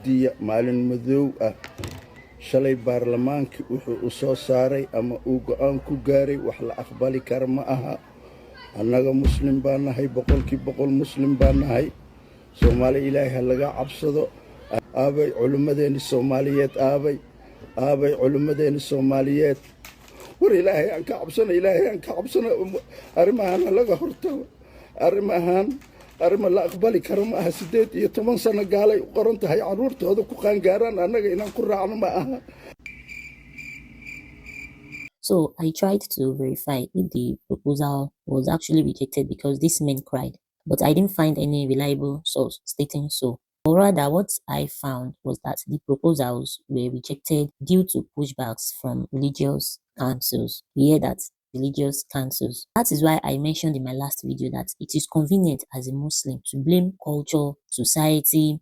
weydiiya maalin madow ah shalay baarlamaankii wuxuu u soo saaray ama uu go'aan ku gaaray wax la aqbali kara ma aha. annaga muslim baan nahay, boqolkii boqol muslim baan nahay. Soomaali ilaahay ha laga cabsado. aabay culimmadeeni Soomaaliyeed, aabay culimmadeeni Soomaaliyeed, war ilaahay aan ka cabsano, arrimahan laga hortago. arrima la aqbali karo ma aha. 18 sano gaalay u qoran tahay carruurtooda ku qaangaaraan, annaga inaan ku raacno ma aha. So I tried to verify if the proposal was actually rejected because these men cried, but I didn't find any reliable source stating so. Or rather, what I found was that the proposals were rejected due to pushbacks from religious councils. We hear that, religious councils. That is why I mentioned in my last video that it is convenient as a Muslim to blame culture, society,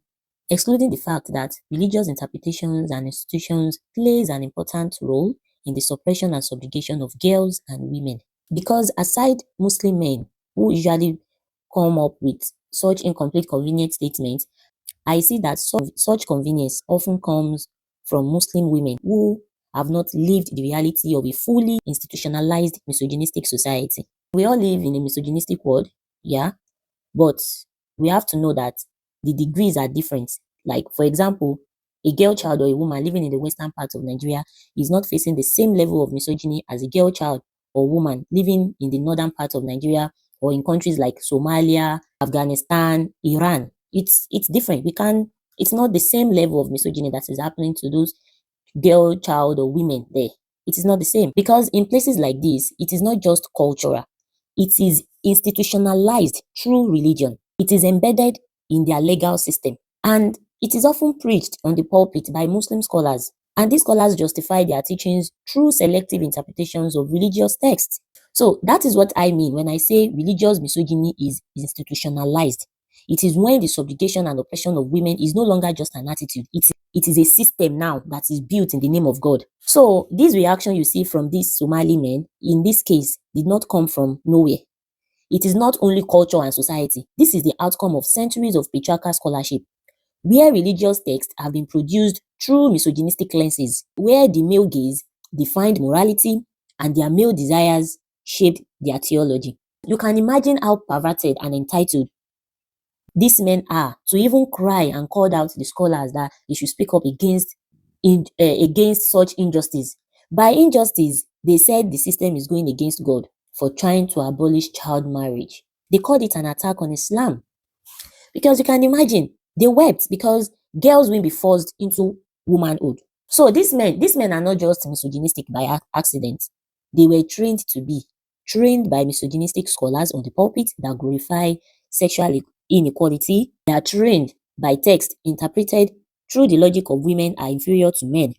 excluding the fact that religious interpretations and institutions plays an important role in the suppression and subjugation of girls and women. Because aside Muslim men who usually come up with such incomplete convenient statements, I see that such convenience often comes from Muslim women who have not lived the reality of a fully institutionalized misogynistic society. We all live in a misogynistic world, yeah, but we have to know that the degrees are different. Like, for example, a girl child or a woman living in the western part of Nigeria is not facing the same level of misogyny as a girl child or woman living in the northern part of Nigeria or in countries like Somalia, Afghanistan, Iran. It's different. It's not the same level of misogyny that is happening to those girl child or women there. It is not the same, because in places like this, it is not just cultural, it is institutionalized through religion. It is embedded in their legal system, and it is often preached on the pulpit by Muslim scholars, and these scholars justify their teachings through selective interpretations of religious texts. So that is what I mean when I say religious misogyny is institutionalized. It is when the subjugation and oppression of women is no longer just an attitude. It is a system now that is built in the name of God. So this reaction you see from these Somali men, in this case, did not come from nowhere. It is not only culture and society. This is the outcome of centuries of patriarchal scholarship, where religious texts have been produced through misogynistic lenses, where the male gaze defined morality and their male desires shaped their theology. You can imagine how perverted and entitled these men are to even cry and call out the scholars that they should speak up against such injustice. By injustice, they said the system is going against God for trying to abolish child marriage. They called it an attack on Islam. Because you can imagine, they wept because girls will be forced into womanhood. So these men are not just misogynistic by accident. They were trained by misogynistic scholars on the pulpit that glorify sexual inequality. They are trained by text interpreted through the logic of women are inferior to men.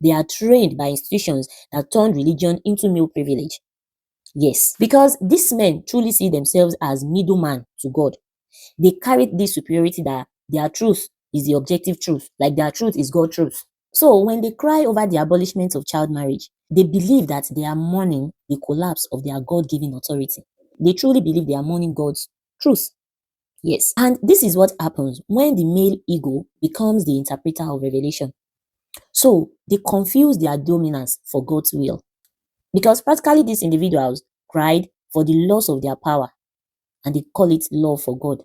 They are trained by institutions that turn religion into male privilege. Yes, because these men truly see themselves as middleman to God. They carry this superiority that their truth is the objective truth, like their truth is God's truth. So when they cry over the abolishment of child marriage, they believe that they are mourning the collapse of their God-given authority. They truly believe they are mourning God's truth. Yes, and this is what happens when the male ego becomes the interpreter of revelation. So they confuse their dominance for God's will, because practically these individuals cried for the loss of their power, and they call it love for God.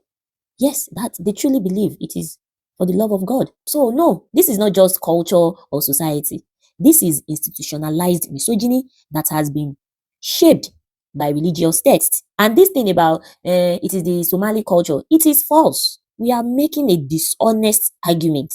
Yes, that they truly believe it is for the love of God. So no, this is not just culture or society. This is institutionalized misogyny that has been shaped by religious texts. And this thing about it is the Somali culture, it is false. We are making a dishonest argument,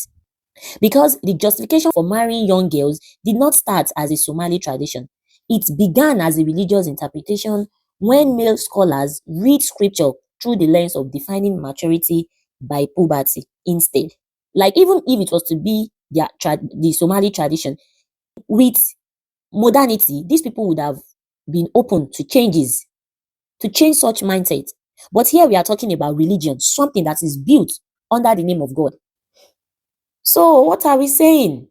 because the justification for marrying young girls did not start as a Somali tradition. It began as a religious interpretation when male scholars read scripture through the lens of defining maturity by puberty instead. Like, even if it was to be the Somali tradition, with modernity, these people would have been open to changes, to change such mindset. But here we are talking about religion, something that is built under the name of God. So what are we saying?